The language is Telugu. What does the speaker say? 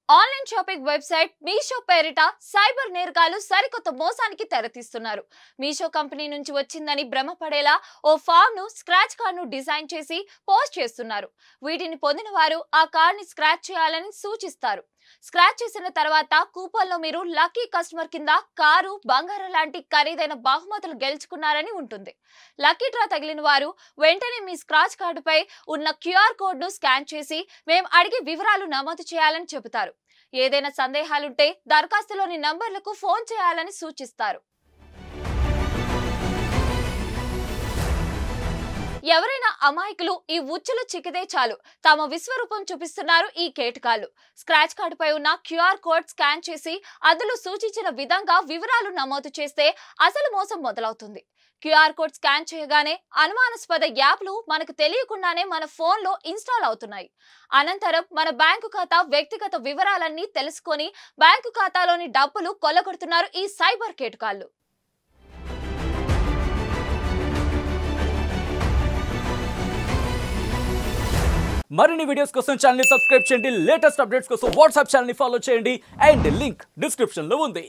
ఆన్లైన్ షాపింగ్ వెబ్సైట్ మీషో పేరిట సైబర్ నేరగాళ్లు సరికొత్త మోసానికి తెరతీస్తున్నారు. మీషో కంపెనీ నుంచి వచ్చిందని భ్రమపడేలా ఓ ఫామ్ ను స్క్రాచ్ కార్డ్ ను డిజైన్ చేసి పోస్ట్ చేస్తున్నారు. వీటిని పొందిన వారు ఆ కార్డ్ ని స్క్రాచ్ చేయాలని సూచిస్తారు. స్క్రాచ్ చేసిన తర్వాత కూపన్ లో మీరు లక్కీ కస్టమర్ కింద కారు, బంగారం లాంటి ఖరీదైన బహుమతులు గెలుచుకున్నారని ఉంటుంది. లక్కీ డ్రా తగిలిన వారు వెంటనే మీ స్క్రాచ్ కార్డుపై ఉన్న క్యూఆర్ కోడ్ ను స్కాన్ చేసి మేము అడిగే వివరాలు నమోదు చేయాలని చెబుతారు. ఏదైనా సందేహాలుంటే దరఖాస్తులోని నంబర్లకు ఫోన్ చేయాలని సూచిస్తారు. ఎవరైనా అమాయకులు ఈ ఉచ్చులు చిక్కితే చాలు తమ విశ్వరూపం చూపిస్తున్నారు ఈ కేటకాలు. స్క్రాచ్ కార్డుపై ఉన్న క్యూఆర్ కోడ్ స్కాన్ చేసి అందులో సూచించిన విధంగా వివరాలు నమోదు చేస్తే అసలు మోసం మొదలవుతుంది. క్యూఆర్ కోడ్ స్కాన్ చేయగానే అనుమానాస్పద యాప్లు మనకు తెలియకుండానే మన ఫోన్లో ఇన్స్టాల్ అవుతున్నాయి. అనంతరం మన బ్యాంకు ఖాతా, వ్యక్తిగత వివరాలన్నీ తెలుసుకొని బ్యాంకు ఖాతాలోని డబ్బులు కొల్లగొడుతున్నారు ఈ సైబర్ కేటకాలు. మరిన్ని వీడియోస్ కోసం ఛానల్ ని సబ్స్క్రైబ్ చేయండి. లేటెస్ట్ అప్డేట్స్ కోసం వాట్సాప్ ఛానల్ ని ఫాలో చేయండి. అండ్ లింక్ డిస్క్రిప్షన్ లో ఉంది.